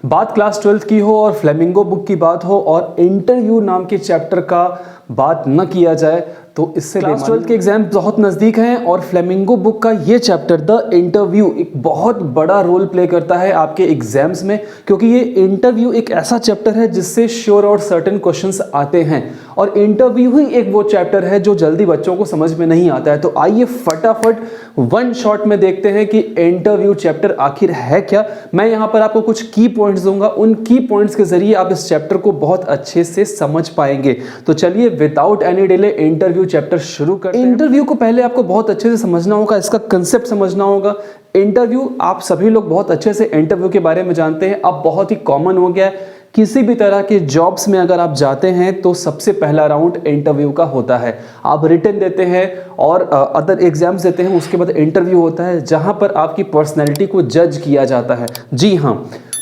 बात class 12th की हो और फ्लेमिंगो बुक की बात हो और इंटरव्यू नाम के चैप्टर का बात न किया जाए तो इससे क्लास 12th के एग्जाम बहुत नज़दीक हैं और फ्लेमिंगो बुक का ये चैप्टर द इंटरव्यू एक बहुत बड़ा रोल प्ले करता है आपके एग्जाम्स में, क्योंकि ये इंटरव्यू एक ऐसा चैप्टर है जिससे श्योर और सर्टेन क्वेश्चंस आते हैं और इंटरव्यू ही एक वो चैप्टर है जो जल्दी बच्चों को समझ में नहीं आता है। तो आइए फटाफट वन शॉट में देखते हैं कि इंटरव्यू चैप्टर आखिर है क्या। मैं यहाँ पर आपको कुछ की पॉइंट्स दूंगा, उन की पॉइंट्स के जरिए आप इस चैप्टर को बहुत अच्छे से समझ पाएंगे। तो चलिए without any delay interview chapter शुरू करते हैं। इंटरव्यू को पहले आपको बहुत अच्छे से समझना होगा, इसका कंसेप्ट समझना होगा। इंटरव्यू, आप सभी लोग बहुत अच्छे से इंटरव्यू के बारे में जानते हैं, अब बहुत ही कॉमन हो गया है। किसी भी तरह के जॉब्स में अगर आप जाते हैं तो सबसे पहला राउंड इंटरव्यू का होता है। आप रिटन देते हैं और अदर एग्जाम्स देते हैं, उसके बाद इंटरव्यू होता है जहां पर आपकी पर्सनैलिटी को जज किया जाता है। जी हाँ,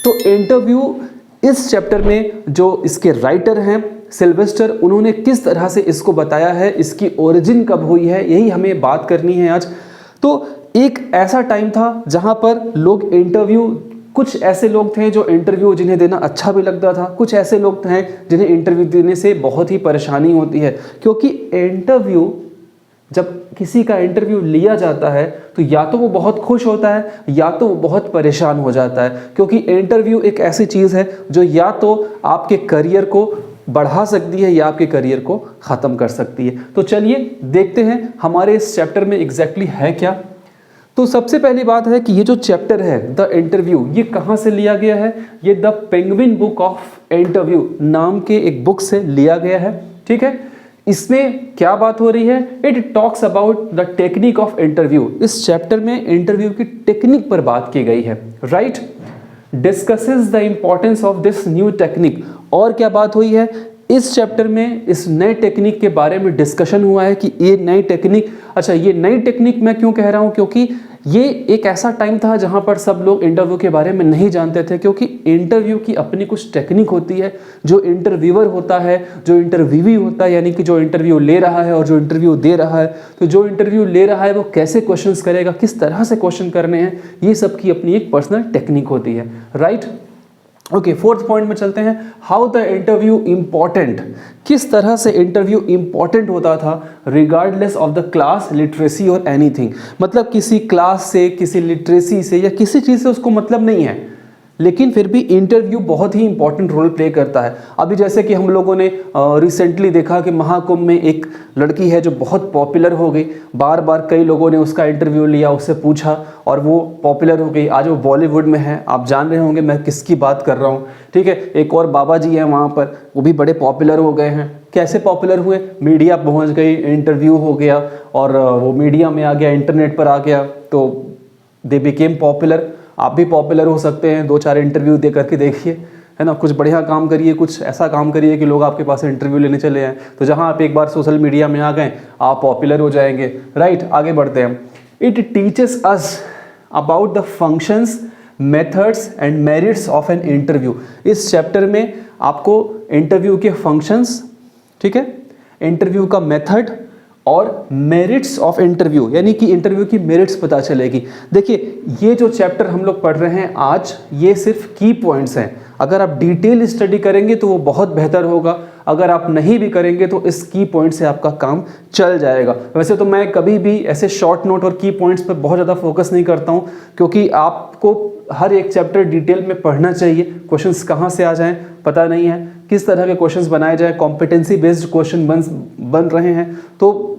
तो इंटरव्यू इस चैप्टर में जो इसके राइटर हैं सिल्वेस्टर, उन्होंने किस तरह से इसको बताया है, इसकी ओरिजिन कब हुई है, यही हमें बात करनी है आज। तो एक ऐसा टाइम था जहां पर लोग इंटरव्यू, कुछ ऐसे लोग थे जो इंटरव्यू जिन्हें देना अच्छा भी लगता था, कुछ ऐसे लोग थे जिन्हें इंटरव्यू देने से बहुत ही परेशानी होती है, क्योंकि इंटरव्यू, जब किसी का इंटरव्यू लिया जाता है तो या तो वो बहुत खुश होता है या तो वो बहुत परेशान हो जाता है, क्योंकि इंटरव्यू एक ऐसी चीज़ है जो या तो आपके करियर को बढ़ा सकती है या आपके करियर को ख़त्म कर सकती है। तो चलिए देखते हैं हमारे इस चैप्टर में एग्जैक्टली है क्या। तो सबसे पहली बात है कि ये जो चैप्टर है द इंटरव्यू, ये कहाँ से लिया गया है? ये the penguin book of interview नाम के एक बुक से लिया गया है। ठीक है, इसमें क्या बात हो रही है? It talks about the technique of interview. इस चैप्टर में इंटरव्यू की टेक्निक पर बात की गई है। Right, discusses the importance of this new technique. और क्या बात हुई है इस चैप्टर में? इस नए टेक्निक के बारे में डिस्कशन हुआ है कि ये नई टेक्निक, अच्छा ये नई टेक्निक मैं क्यों कह रहा हूँ, क्योंकि ये एक ऐसा टाइम था जहाँ पर सब लोग इंटरव्यू के बारे में नहीं जानते थे, क्योंकि इंटरव्यू की अपनी कुछ टेक्निक होती है। जो इंटरव्यूअर होता है, जो इंटरव्यूवी होता है, यानी कि जो इंटरव्यू ले रहा है और जो इंटरव्यू दे रहा है, तो जो इंटरव्यू ले रहा है वो कैसे क्वेश्चंस करेगा, किस तरह से क्वेश्चन करने हैं, ये सब की अपनी एक पर्सनल टेक्निक होती है। राइट, ओके, फोर्थ पॉइंट में चलते हैं। हाउ द इंटरव्यू इम्पॉर्टेंट, किस तरह से इंटरव्यू इम्पॉर्टेंट होता था regardless of the class, literacy और एनीथिंग। मतलब किसी क्लास से, किसी लिटरेसी से या किसी चीज़ से उसको मतलब नहीं है, लेकिन फिर भी इंटरव्यू बहुत ही इंपॉर्टेंट रोल प्ले करता है। अभी जैसे कि हम लोगों ने रिसेंटली देखा कि महाकुंभ में एक लड़की है जो बहुत पॉपुलर हो गई, बार बार कई लोगों ने उसका इंटरव्यू लिया, उससे पूछा और वो पॉपुलर हो गई। आज वो बॉलीवुड में है, आप जान रहे होंगे मैं किसकी बात कर रहा हूँ। ठीक है, एक और बाबा जी हैं वहाँ पर, वो भी बड़े पॉपुलर हो गए हैं। कैसे पॉपुलर हुए? मीडिया पहुँच गई, इंटरव्यू हो गया और वो मीडिया में आ गया, इंटरनेट पर आ गया, तो दे बिकेम पॉपुलर। आप भी पॉपुलर हो सकते हैं, 2-4 इंटरव्यू दे करके देखिए, है ना। कुछ बढ़िया काम करिए, कुछ ऐसा काम करिए कि लोग आपके पास इंटरव्यू लेने चले आए, तो जहां आप एक बार सोशल मीडिया में आ गए आप पॉपुलर हो जाएंगे। राइट, आगे बढ़ते हैं। It teaches us about the functions, methods and merits of an interview. इस चैप्टर में आपको इंटरव्यू के फंक्शंस, ठीक है, इंटरव्यू का मेथड और मेरिट्स ऑफ इंटरव्यू, यानी कि इंटरव्यू की मेरिट्स पता चलेगी। देखिए, ये जो चैप्टर हम लोग पढ़ रहे हैं आज, ये सिर्फ की पॉइंट्स हैं। अगर आप डिटेल स्टडी करेंगे तो वो बहुत बेहतर होगा, अगर आप नहीं भी करेंगे तो इस की पॉइंट से आपका काम चल जाएगा। वैसे तो मैं कभी भी ऐसे शॉर्ट नोट और की पॉइंट्स पर बहुत ज़्यादा फोकस नहीं करता हूँ, क्योंकि आपको हर एक चैप्टर डिटेल में पढ़ना चाहिए। क्वेश्चंस कहाँ से आ जाएं पता नहीं है, किस तरह के क्वेश्चंस बनाए जाएं, कॉम्पिटेंसी बेस्ड क्वेश्चन बन रहे हैं, तो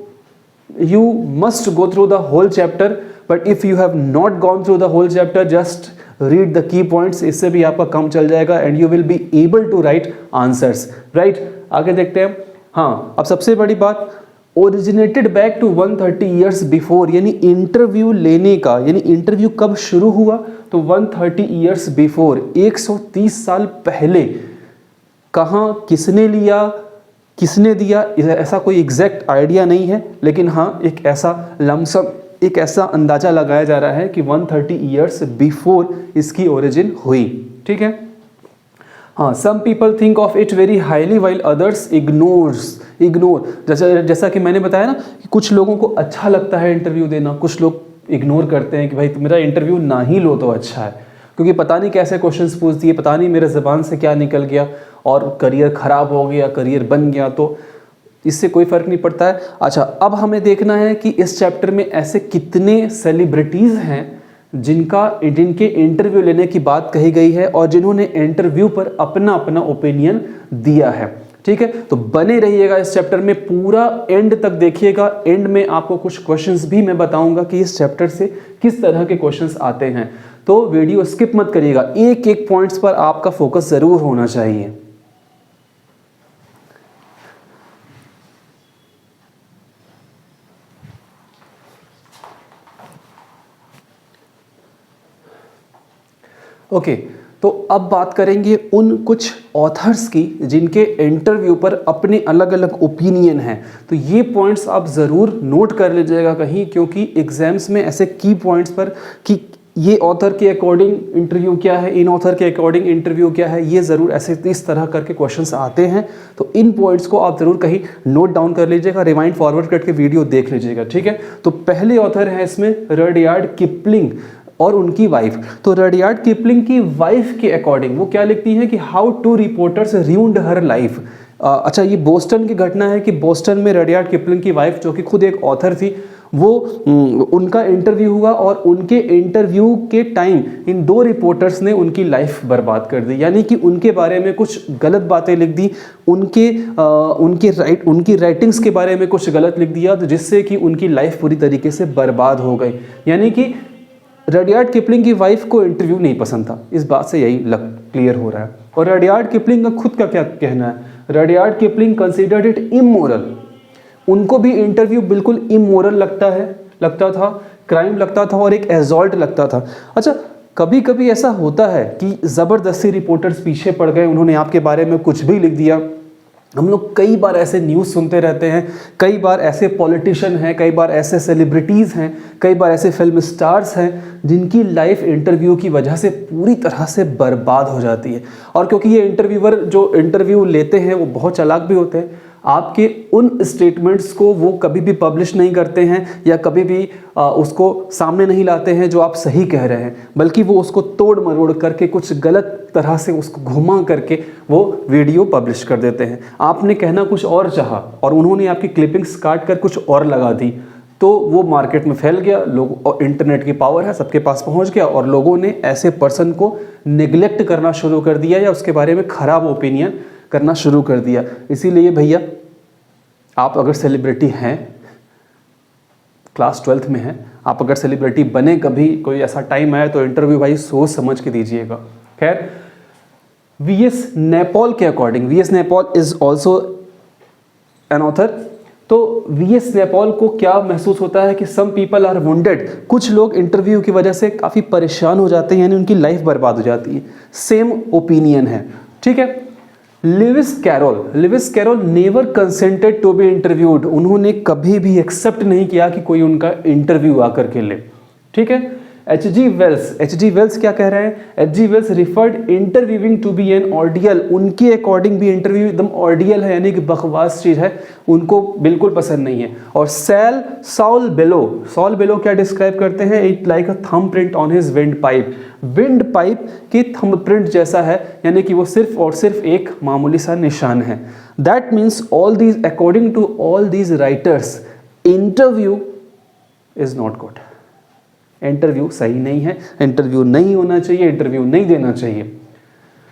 you must go through the whole chapter, but if you have not gone through the whole chapter, just read the key points, इससे भी आपका काम चल जाएगा and you will be able to write answers. right, आगे देखते हैं। हाँ, अब सबसे बड़ी बात, originated back to 130 years before, यानी इंटरव्यू लेने का, यानी इंटरव्यू कब शुरू हुआ, तो 130 years before, 130 साल पहले। कहाँ, किसने लिया, किसने दिया, ऐसा कोई एग्जैक्ट आइडिया नहीं है, लेकिन हाँ एक ऐसा लमसम, एक ऐसा अंदाजा लगाया जा रहा है कि 130 ईयर्स बिफोर इसकी ओरिजिन हुई। ठीक है, हाँ, some people think of it very highly while others ignore. जैसा कि मैंने बताया ना कि कुछ लोगों को अच्छा लगता है इंटरव्यू देना, कुछ लोग इग्नोर करते हैं कि भाई मेरा इंटरव्यू ना ही लो तो अच्छा है। क्योंकि पता नहीं कैसे क्वेश्चंस पूछ दिए, पता नहीं मेरे ज़बान से क्या निकल गया और करियर ख़राब हो गया, करियर बन गया, तो इससे कोई फ़र्क नहीं पड़ता है। अच्छा, अब हमें देखना है कि इस चैप्टर में ऐसे कितने सेलिब्रिटीज़ हैं जिनके इंटरव्यू लेने की बात कही गई है और जिन्होंने इंटरव्यू पर अपना अपना ओपिनियन दिया है। ठीक है, तो बने रहिएगा इस चैप्टर में, पूरा एंड तक देखिएगा। एंड में आपको कुछ क्वेश्चंस भी मैं बताऊंगा कि इस चैप्टर से किस तरह के क्वेश्चंस आते हैं, तो वीडियो स्किप मत करिएगा, एक एक पॉइंट्स पर आपका फोकस जरूर होना चाहिए। ओके, तो अब बात करेंगे उन कुछ ऑथर्स की जिनके इंटरव्यू पर अपने अलग अलग ओपिनियन हैं। तो ये पॉइंट्स आप ज़रूर नोट कर लीजिएगा कहीं, क्योंकि एग्जाम्स में ऐसे की पॉइंट्स पर कि ये ऑथर के अकॉर्डिंग इंटरव्यू क्या है, इन ऑथर के अकॉर्डिंग इंटरव्यू क्या है, ये ज़रूर ऐसे इस तरह करके क्वेश्चंस आते हैं। तो इन पॉइंट्स को आप ज़रूर कहीं नोट डाउन कर लीजिएगा, रिवाइंड फॉरवर्ड करके वीडियो देख लीजिएगा। ठीक है, तो पहले ऑथर है इसमें रडयार्ड किपलिंग और उनकी वाइफ। तो रडयार्ड किपलिंग की वाइफ के अकॉर्डिंग वो क्या लिखती हैं कि how two reporters ruined her life. अच्छा, ये बोस्टन की घटना है कि बोस्टन में रडयार्ड किपलिंग की वाइफ, जो कि खुद एक ऑथर थी, वो उनका इंटरव्यू हुआ और उनके इंटरव्यू के टाइम इन दो रिपोर्टर्स ने उनकी लाइफ बर्बाद कर दी, यानी कि उनके बारे में कुछ गलत बातें लिख दी, उनकी राइटिंग्स के बारे में कुछ गलत लिख दिया, तो जिससे कि उनकी लाइफ पूरी तरीके से बर्बाद हो गई। यानी कि रडयार्ड किपलिंग की वाइफ को इंटरव्यू नहीं पसंद था, इस बात से यही क्लियर हो रहा है। और रडयार्ड किपलिंग का खुद का क्या कहना है, रडयार्ड किपलिंग कंसिडर्ड इट इमोरल। उनको भी इंटरव्यू बिल्कुल इमोरल लगता था, क्राइम लगता था और एक एजॉल्ट लगता था। अच्छा, कभी कभी ऐसा होता है कि ज़बरदस्ती रिपोर्टर्स पीछे पड़ गए, उन्होंने आपके बारे में कुछ भी लिख दिया। हम लोग कई बार ऐसे न्यूज़ सुनते रहते हैं, कई बार ऐसे पॉलिटिशियन हैं, कई बार ऐसे सेलिब्रिटीज़ हैं, कई बार ऐसे फिल्म स्टार्स हैं जिनकी लाइफ इंटरव्यू की वजह से पूरी तरह से बर्बाद हो जाती है। और क्योंकि ये इंटरव्यूअर जो इंटरव्यू लेते हैं वो बहुत चालाक भी होते हैं, आपके उन स्टेटमेंट्स को वो कभी भी पब्लिश नहीं करते हैं या कभी भी उसको सामने नहीं लाते हैं जो आप सही कह रहे हैं, बल्कि वो उसको तोड़ मरोड़ करके कुछ गलत तरह से उसको घुमा करके वो वीडियो पब्लिश कर देते हैं। आपने कहना कुछ और चाहा और उन्होंने आपकी क्लिपिंग्स काट कर कुछ और लगा दी, तो वो मार्केट में फैल गया, लोग, और इंटरनेट की पावर है, सबके पास पहुंच गया और लोगों ने ऐसे पर्सन को निगलेक्ट करना शुरू कर दिया या उसके बारे में ख़राब ओपिनियन करना शुरू कर दिया। इसीलिए भैया, आप अगर सेलिब्रिटी हैं, क्लास 12th में हैं, आप अगर सेलिब्रिटी बने, कभी कोई ऐसा टाइम आया, तो इंटरव्यू भाई सोच समझ के दीजिएगा। खैर, वीएस नैपॉल के according, VS Naipaul is also an author. तो वीएस नैपॉल को क्या महसूस होता है कि सम पीपल आर वुंडेड, कुछ लोग इंटरव्यू की वजह से काफ़ी परेशान हो जाते हैं, यानी उनकी लाइफ बर्बाद हो जाती है। सेम ओपिनियन है। ठीक है, Lewis Carroll never consented to be interviewed. उन्होंने कभी भी एक्सेप्ट नहीं किया कि कोई उनका इंटरव्यू आकर के ले। ठीक है, एच.जी. वेल्स क्या कह रहे हैं, H G. Wells referred interviewing to be an ordeal. उनके अकॉर्डिंग भी इंटरव्यू एकदम ऑर्डियल है, यानी कि बकवास चीज़ है, उनको बिल्कुल पसंद नहीं है। और सॉल बेलो क्या डिस्क्राइब करते हैं, it like a thumb print on his wind pipe के थंब प्रिंट जैसा है, यानी कि वो सिर्फ और सिर्फ एक मामूली सा निशान है। That means according to all these writers, interview is not good. Interview सही नहीं है, इंटरव्यू नहीं होना चाहिए, इंटरव्यू नहीं देना चाहिए।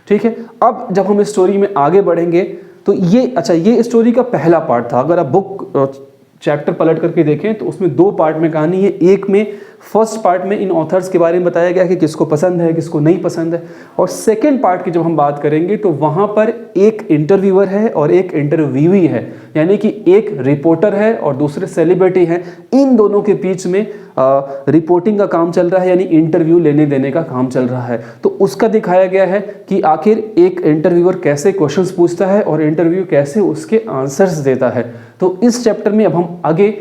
ठीक है, अब जब हम इस स्टोरी में आगे बढ़ेंगे तो ये स्टोरी का पहला पार्ट था। अगर आप बुक चैप्टर पलट करके देखें तो उसमें 2 पार्ट में कहानी है। एक में फर्स्ट पार्ट में इन ऑथर्स के बारे में बताया गया कि किसको पसंद है, किसको नहीं पसंद है, और सेकेंड पार्ट की जब हम बात करेंगे तो वहाँ पर एक इंटरव्यूअर है और एक इंटरव्यूई है, यानी कि एक रिपोर्टर है और दूसरे सेलिब्रिटी हैं। इन दोनों के बीच में रिपोर्टिंग का काम चल रहा है, यानी इंटरव्यू लेने देने का काम चल रहा है। तो उसका दिखाया गया है कि आखिर एक इंटरव्यूअर कैसे क्वेश्चंस पूछता है और इंटरव्यू कैसे उसके आंसर्स देता है। तो इस चैप्टर में अब हम आगे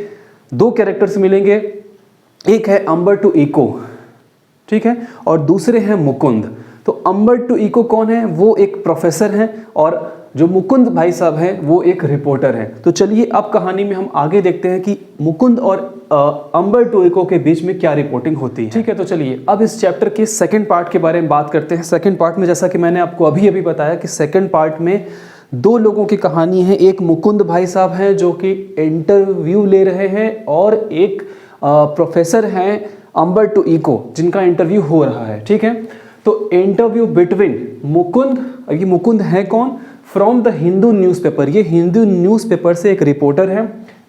2 कैरेक्टर्स मिलेंगे, एक है अंबर्टो इको, ठीक है, और दूसरे हैं मुकुंद। तो अंबर्टो इको कौन है? वो एक प्रोफेसर हैं और जो मुकुंद भाई साहब हैं वो एक रिपोर्टर हैं। तो चलिए अब कहानी में हम आगे देखते हैं कि मुकुंद और अंबर्टो इको के बीच में क्या रिपोर्टिंग होती है। ठीक है, तो चलिए अब इस चैप्टर के सेकंड पार्ट के बारे में बात करते हैं। सेकंड पार्ट में जैसा कि मैंने आपको अभी अभी बताया कि सेकंड पार्ट में दो लोगों की कहानी है। एक मुकुंद भाई साहब हैं जो कि इंटरव्यू ले रहे हैं और एक प्रोफेसर हैं अंबर्टो इको जिनका इंटरव्यू हो रहा है। ठीक है, तो इंटरव्यू बिटवीन मुकुंद, ये मुकुंद है कौन? फ्रॉम द हिंदू न्यूज़पेपर, ये हिंदू न्यूज़पेपर से एक रिपोर्टर है।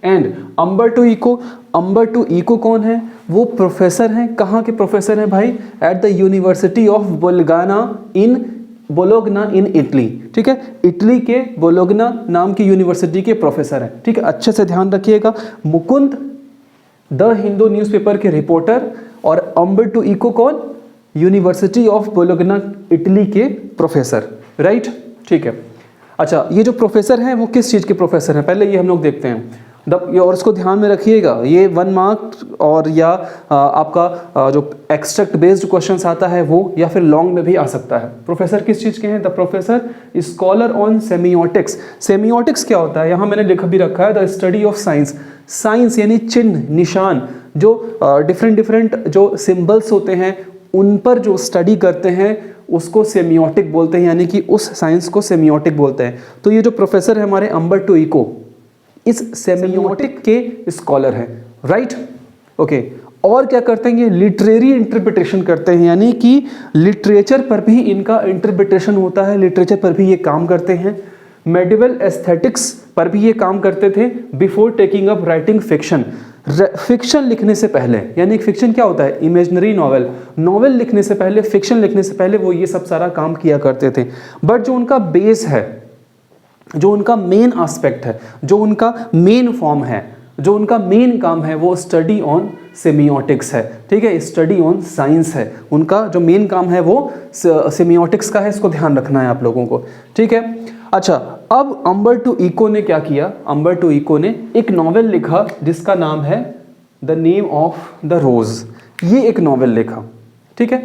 एंड अंबर्टो इको, अंबर्टो इको कौन है? वो प्रोफेसर हैं। कहाँ के प्रोफेसर हैं भाई? At the university of Bologna in Italy. ठीक है, इटली के बोलोग्ना नाम की यूनिवर्सिटी के प्रोफेसर हैं। ठीक है, अच्छे से ध्यान रखिएगा। मुकुंद द हिंदू न्यूज़पेपर के रिपोर्टर और अंबर्टो इको कौन? यूनिवर्सिटी ऑफ बोलोग्ना इटली के प्रोफेसर। राइट, ठीक है। अच्छा, ये जो प्रोफेसर हैं वो किस चीज़ के प्रोफेसर हैं पहले ये हम लोग देखते हैं। ये और इसको ध्यान में रखिएगा, ये 1 मार्क और या आपका जो एक्सट्रैक्ट बेस्ड क्वेश्चंस आता है वो, या फिर लॉन्ग में भी आ सकता है। प्रोफेसर किस चीज़ के हैं? The professor scholar on semiotics. Semiotics क्या होता है? यहाँ मैंने लिख भी रखा है, the study of science. Science यानी चिन्ह, निशान, जो डिफरेंट जो सिंबल्स होते हैं उन पर जो स्टडी करते हैं उसको सेमियोटिक बोलते हैं, यानी कि उस साइंस को सेमियोटिक बोलते हैं। तो ये जो प्रोफेसर है हमारे अंबर्टो इको इस सेमियोटिक के स्कॉलर हैं। Right, okay. और क्या करते हैं? ये लिटरेरी इंटरप्रिटेशन करते हैं, यानी कि लिटरेचर पर भी इनका इंटरप्रिटेशन होता है, लिटरेचर पर भी ये काम करते हैं। मेडिवल एस्थेटिक्स पर भी ये काम करते थे before taking up writing fiction. Fiction लिखने से पहले, यानी फिक्शन क्या होता है? Imaginary novel. नॉवेल लिखने से पहले, फिक्शन लिखने से पहले वो ये सब सारा काम किया करते थे। बट जो उनका बेस है, जो उनका मेन एस्पेक्ट है, जो उनका मेन फॉर्म है, जो उनका मेन काम है वो स्टडी ऑन सेमियोटिक्स है। ठीक है, स्टडी ऑन साइंस है। उनका जो मेन काम है वो सेमियोटिक्स का है, इसको ध्यान रखना है आप लोगों को। ठीक है, अच्छा। अब अंबर्टो इको ने क्या किया? अंबर्टो इको ने एक नॉवेल लिखा जिसका नाम है द नेम ऑफ द रोज। ये एक नॉवेल लिखा। ठीक है,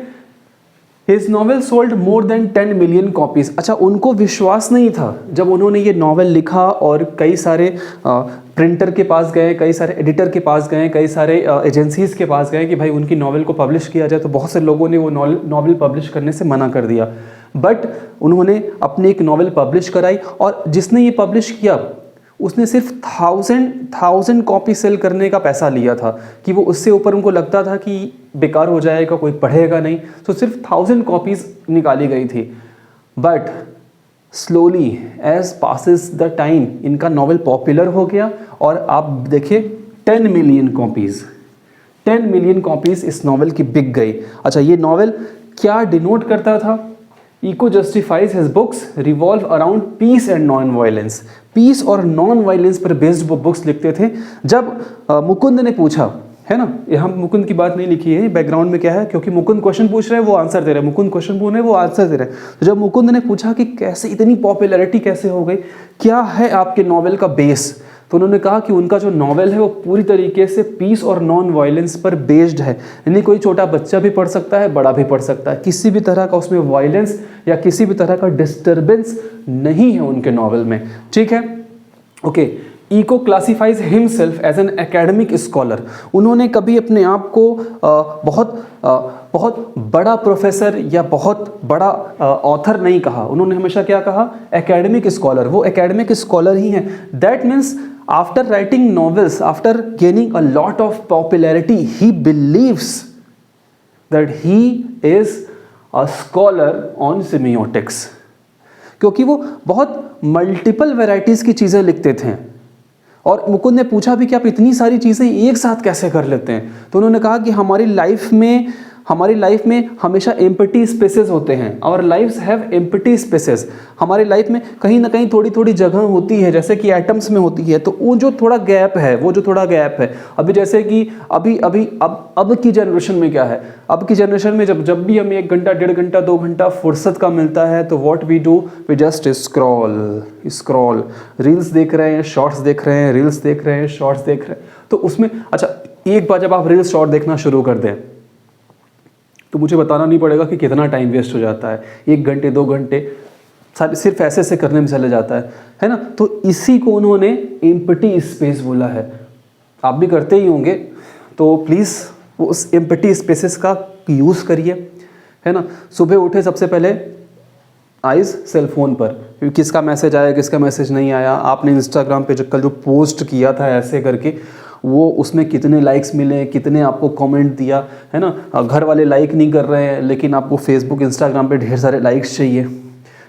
his novel sold more than 10 million copies. अच्छा, उनको विश्वास नहीं था जब उन्होंने ये नॉवेल लिखा और कई सारे प्रिंटर के पास गए, कई सारे एडिटर के पास गए, कई सारे एजेंसीज के पास गए कि भाई उनकी नॉवेल को पब्लिश किया जाए। तो बहुत से लोगों ने वो नॉवेल पब्लिश करने से मना कर दिया। बट उन्होंने अपनी एक नॉवेल पब्लिश कराई और जिसने ये पब्लिश किया उसने सिर्फ 1000 कॉपी सेल करने का पैसा लिया था कि वो उससे ऊपर उनको लगता था कि बेकार हो जाएगा, कोई पढ़ेगा नहीं, तो सिर्फ 1000 कॉपीज निकाली गई थी। But slowly as passes the time इनका नॉवेल पॉपुलर हो गया और आप देखिए 10 मिलियन कॉपीज़, 10 मिलियन कॉपीज़ इस नॉवेल की बिक गई। अच्छा, ये नॉवेल क्या डिनोट करता था? Eco justifies his books revolve around peace and non violence. Peace और नॉन वायलेंस पर बेस्ड वो बुक्स लिखते थे। जब मुकुंद ने पूछा, है ना, यहाँ मुकुंद की बात नहीं लिखी है, बैकग्राउंड में क्या है, क्योंकि मुकुंद क्वेश्चन पूछ रहे हैं वो आंसर दे रहे हैं, मुकुंद क्वेश्चन पूछ रहे हैं वो आंसर दे रहे हैं। तो जब मुकुंद ने पूछा कि कैसे इतनी पॉपुलैरिटी कैसे हो गई, क्या है आपके नॉवेल का बेस, तो उन्होंने कहा कि उनका जो नॉवेल है वो पूरी तरीके से पीस और नॉन वायलेंस पर बेस्ड है। यानी कोई छोटा बच्चा भी पढ़ सकता है, बड़ा भी पढ़ सकता है, किसी भी तरह का उसमें वायलेंस या किसी भी तरह का डिस्टर्बेंस नहीं है उनके नॉवेल में। ठीक है, okay. Eco classifies himself as an academic scholar. उन्होंने कभी अपने आप को बहुत बड़ा प्रोफेसर या बहुत बड़ा ऑथर नहीं कहा। उन्होंने हमेशा क्या कहा? Academic scholar. वो एकेडमिक स्कॉलर ही हैं। That means after writing novels, after gaining a lot of popularity, he believes that he is a scholar on semiotics, क्योंकि वो बहुत मल्टीपल वैरायटीज की चीज़ें लिखते थे। और मुकुंद ने पूछा भी कि आप इतनी सारी चीज़ें एक साथ कैसे कर लेते हैं? तो उन्होंने कहा कि हमारी लाइफ में हमेशा एम्प्टी स्पेसेस होते हैं। Our lives have empty spaces. हमारी लाइफ में कहीं ना कहीं थोड़ी थोड़ी जगह होती है, जैसे कि एटम्स में होती है। तो वो जो थोड़ा गैप है, अभी जैसे कि अब की जनरेशन में क्या है, अब की जनरेशन में जब भी हमें 1 घंटा, 1.5 घंटा, 2 घंटा फुर्सत का मिलता है तो what we do, we just scroll, reels देख रहे हैं, शॉर्ट्स देख रहे हैं, रील्स देख रहे हैं, शॉर्ट्स देख रहे हैं। तो उसमें अच्छा, एक बार जब आप रील्स शॉर्ट देखना शुरू कर दें तो मुझे बताना नहीं पड़ेगा कि कितना टाइम वेस्ट हो जाता है, 1 घंटे 2 घंटे सारे सिर्फ ऐसे ऐसे करने में चले जाता है ना। तो इसी को उन्होंने एम्प्टी स्पेस बोला है। आप भी करते ही होंगे, तो प्लीज़ उस एम्प्टी स्पेसेस का यूज़ करिए, है ना। सुबह उठे सबसे पहले आइज़ सेल फोन पर, किसका मैसेज आया किसका मैसेज नहीं आया, आपने इंस्टाग्राम पे कल जो पोस्ट किया था ऐसे करके वो उसमें कितने लाइक्स मिले, कितने आपको कमेंट दिया, है ना। घर वाले लाइक नहीं कर रहे हैं लेकिन आपको फेसबुक इंस्टाग्राम पे ढेर सारे लाइक्स चाहिए।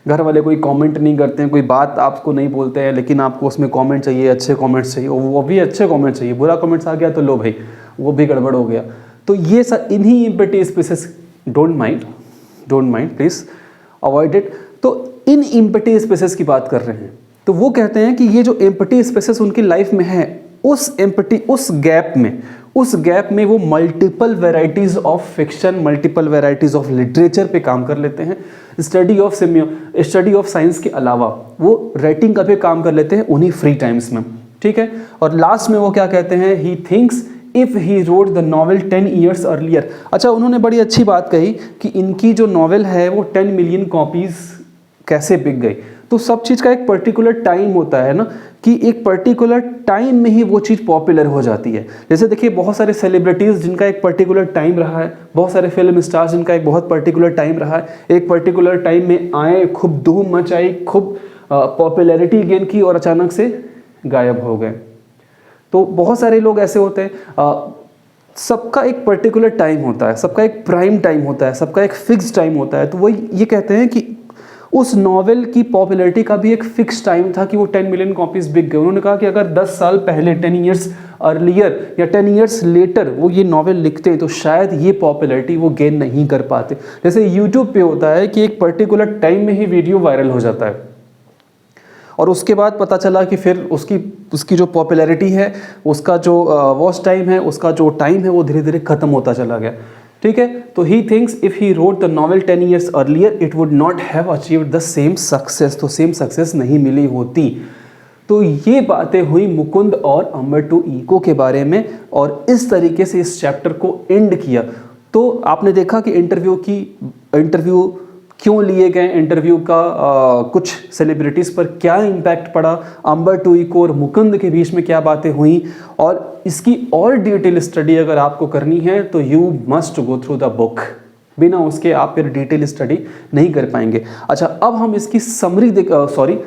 घर वाले कोई कमेंट नहीं करते हैं, कोई बात आपको नहीं बोलते हैं, लेकिन आपको उसमें कमेंट चाहिए, अच्छे कमेंट्स चाहिए, वो भी अच्छे कमेंट चाहिए। बुरा कमेंट्स आ गया तो लो भाई, वो भी गड़बड़ हो गया। तो ये सब इन्हीं empty spaces, don't mind please avoid it. तो इन एम्प्टी स्पेसेस की बात कर रहे हैं। तो वो कहते हैं कि ये जो एम्प्टी स्पेसेस उनकी लाइफ में है, उस गैप में वो multiple varieties of fiction, multiple varieties of literature पे काम कर लेते हैं। स्टडी ऑफ साइंस के अलावा वो राइटिंग का भी काम कर लेते हैं उन्हीं फ्री टाइम्स में, ठीक है। और लास्ट में वो क्या कहते हैं, he thinks if he wrote the novel 10 years earlier. अच्छा, उन्होंने बड़ी अच्छी बात कही कि इनकी जो नॉवेल है वो 10 मिलियन कॉपीज कैसे बिक गई। तो सब चीज़ का एक पर्टिकुलर टाइम होता है ना, कि एक पर्टिकुलर टाइम में ही वो चीज़ पॉपुलर हो जाती है। जैसे देखिए, बहुत सारे सेलिब्रिटीज़ जिनका एक पर्टिकुलर टाइम रहा है, बहुत सारे फिल्म स्टार्स जिनका एक बहुत पर्टिकुलर टाइम रहा है, एक पर्टिकुलर टाइम में आए, खूब धूम मचाई, खूब पॉपुलैरिटी गेन की और अचानक से गायब हो गए। तो बहुत सारे लोग ऐसे होते हैं। सबका एक पर्टिकुलर टाइम होता है, सबका एक प्राइम टाइम होता है, सबका एक फिक्स टाइम होता है। तो वही ये कहते हैं कि उस नॉवेल की पॉपुलैरिटी का भी एक फिक्स टाइम था कि वो 10 मिलियन कॉपीज बिक गए। उन्होंने कहा कि अगर 10 साल पहले 10 years अर्लियर या 10 years लेटर वो ये नॉवेल लिखते तो शायद ये पॉपुलैरिटी वो गेन नहीं कर पाते। जैसे यूट्यूब पे होता है कि एक पर्टिकुलर टाइम में ही वीडियो वायरल हो जाता है और उसके बाद पता चला कि फिर उसकी जो पॉपुलैरिटी है, उसका जो वॉच टाइम है, उसका जो टाइम है वो धीरे धीरे खत्म होता चला गया, ठीक है। तो he thinks if he wrote the novel 10 years earlier it would not have achieved the same success. तो सेम सक्सेस नहीं मिली होती। तो ये बातें हुई मुकुंद और अम्बर्टो इको के बारे में, और इस तरीके से इस चैप्टर को एंड किया। तो आपने देखा कि इंटरव्यू क्यों लिए गए, इंटरव्यू का कुछ सेलिब्रिटीज़ पर क्या इम्पैक्ट पड़ा, अम्बर्टो इको और मुकुंद के बीच में क्या बातें हुई, और इसकी और डिटेल स्टडी अगर आपको करनी है तो you must go through the book. बिना उसके आप फिर डिटेल स्टडी नहीं कर पाएंगे। अच्छा, अब हम इसकी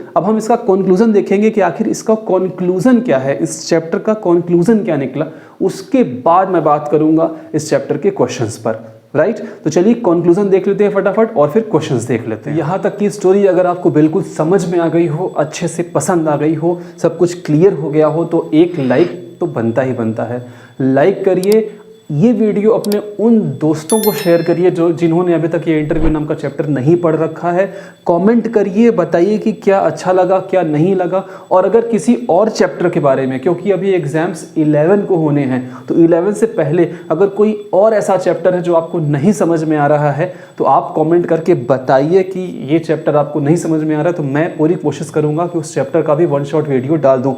अब हम इसका कंक्लूजन देखेंगे कि आखिर इसका कंक्लूजन क्या है, इस चैप्टर का कंक्लूजन क्या निकला। उसके बाद मैं बात करूंगा इस चैप्टर के क्वेश्चंस पर, राइट। तो चलिए कंक्लूजन देख लेते हैं फटाफट और फिर क्वेश्चंस देख लेते हैं। यहाँ तक की स्टोरी अगर आपको बिल्कुल समझ में आ गई हो, अच्छे से पसंद आ गई हो, सब कुछ क्लियर हो गया हो, तो एक लाइक तो बनता ही बनता है। लाइक करिए, ये वीडियो अपने उन दोस्तों को शेयर करिए जिन्होंने अभी तक ये इंटरव्यू नाम का चैप्टर नहीं पढ़ रखा है। कमेंट करिए, बताइए कि क्या अच्छा लगा क्या नहीं लगा। और अगर किसी और चैप्टर के बारे में, क्योंकि अभी एग्जाम्स 11 को होने हैं, तो 11 से पहले अगर कोई और ऐसा चैप्टर है जो आपको नहीं समझ में आ रहा है तो आप कमेंट करके बताइए कि ये चैप्टर आपको नहीं समझ में आ रहा है। तो मैं पूरी कोशिश करूँगा कि उस चैप्टर का भी 1 शॉट वीडियो डाल दूँ।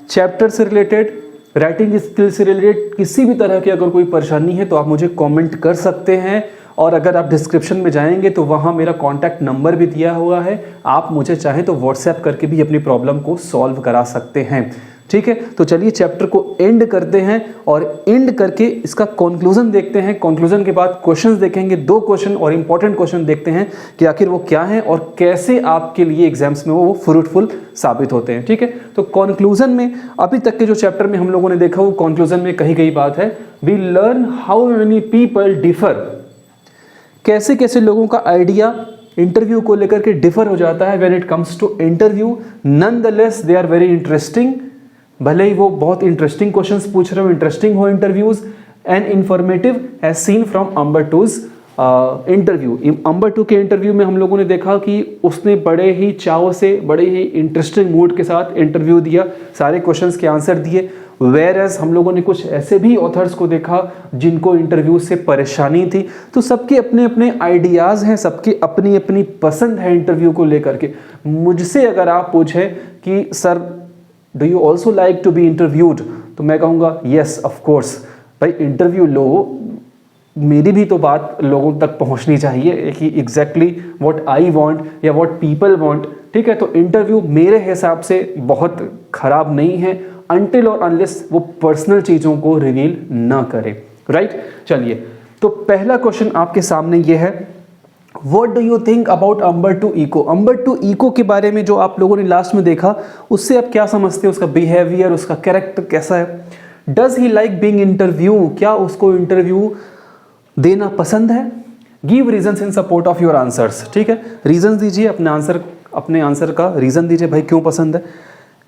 चैप्टर से रिलेटेड, राइटिंग स्किल से रिलेटेड किसी भी तरह की अगर कोई परेशानी है तो आप मुझे कमेंट कर सकते हैं। और अगर आप डिस्क्रिप्शन में जाएंगे तो वहाँ मेरा कॉन्टैक्ट नंबर भी दिया हुआ है, आप मुझे चाहें तो व्हाट्सएप करके भी अपनी प्रॉब्लम को सॉल्व करा सकते हैं, ठीक है। तो चलिए चैप्टर को एंड करते हैं और एंड करके इसका कंक्लूजन देखते हैं। कंक्लूजन के बाद क्वेश्चंस देखेंगे, 2 क्वेश्चन और इंपॉर्टेंट क्वेश्चन देखते हैं कि आखिर वो क्या हैं और कैसे आपके लिए एग्जाम्स में वो फ्रूटफुल साबित होते हैं, ठीक है। तो कंक्लूजन में अभी तक के जो चैप्टर में हम लोगों ने देखा वो कंक्लूजन में कही गई बात है, we learn how many people differ. कैसे कैसे लोगों का आइडिया इंटरव्यू को लेकर के डिफर हो जाता है when it comes to interview. Nonetheless they are very interesting. भले ही वो बहुत इंटरेस्टिंग क्वेश्चंस पूछ रहे हो, इंटरेस्टिंग हो interviews, and informative as seen from Umberto's interview. Umberto के इंटरव्यू में हम लोगों ने देखा कि उसने बड़े ही चाव से, बड़े ही इंटरेस्टिंग मूड के साथ इंटरव्यू दिया, सारे क्वेश्चंस के आंसर दिए। वेयरएज हम लोगों ने कुछ ऐसे भी ऑथर्स को देखा जिनको इंटरव्यू से परेशानी थी। तो सबके अपने अपने आइडियाज़ हैं, सबकी अपनी अपनी पसंद है इंटरव्यू को लेकर के। मुझसे अगर आप पूछें कि sir do you also like to be interviewed, तो मैं कहूँगा येस ऑफ कोर्स। भाई इंटरव्यू लो, मेरी भी तो बात लोगों तक पहुंचनी चाहिए कि एग्जैक्टली व्हाट आई वांट या व्हाट पीपल वांट, ठीक है। तो इंटरव्यू मेरे हिसाब से बहुत खराब नहीं है अनटिल और अनलेस वो पर्सनल चीज़ों को रिवील ना करे, राइट। चलिए, तो पहला क्वेश्चन आपके सामने ये है, What do you think about Umberto Eco? Umberto Eco के बारे में जो आप लोगों ने लास्ट में देखा, उससे आप क्या समझते हैं, उसका बिहेवियर, उसका कैरेक्टर कैसा है? Does he like being interviewed? क्या उसको इंटरव्यू देना पसंद है? Give reasons in support of your answers, ठीक है। रीजन दीजिए अपने आंसर का रीजन दीजिए भाई क्यों पसंद है।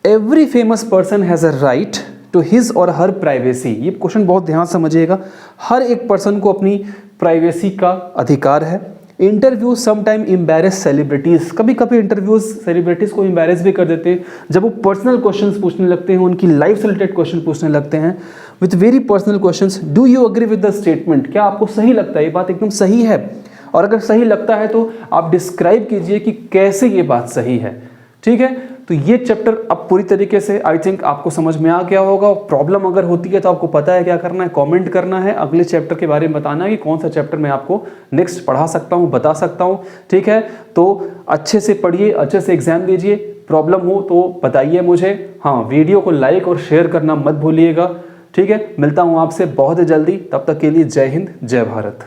Every famous person has a right to his or her privacy। ये क्वेश्चन बहुत ध्यान से समझिएगा। हर एक पर्सन को अपनी प्राइवेसी का अधिकार है। इंटरव्यू समटाइम एम्बैरेस सेलिब्रिटीज़, कभी कभी इंटरव्यूज सेलिब्रिटीज़ को एम्बैरेस भी कर देते हैं जब वो पर्सनल क्वेश्चंस पूछने लगते हैं, उनकी लाइफ से रिलेटेड क्वेश्चन पूछने लगते हैं with very personal questions. Do you agree with the statement? क्या आपको सही लगता है, ये बात एकदम सही है? और अगर सही लगता है तो आप डिस्क्राइब कीजिए कि कैसे ये बात सही है, ठीक है। तो ये चैप्टर अब पूरी तरीके से आई थिंक आपको समझ में आ गया होगा। प्रॉब्लम अगर होती है तो आपको पता है क्या करना है, कमेंट करना है, अगले चैप्टर के बारे में बताना है कि कौन सा चैप्टर मैं आपको नेक्स्ट पढ़ा सकता हूँ, बता सकता हूँ, ठीक है। तो अच्छे से पढ़िए, अच्छे से एग्जाम दीजिए, प्रॉब्लम हो तो बताइए मुझे। हाँ, वीडियो को लाइक और शेयर करना मत भूलिएगा, ठीक है। मिलता हूँ आपसे बहुत जल्दी, तब तक के लिए जय हिंद, जय भारत।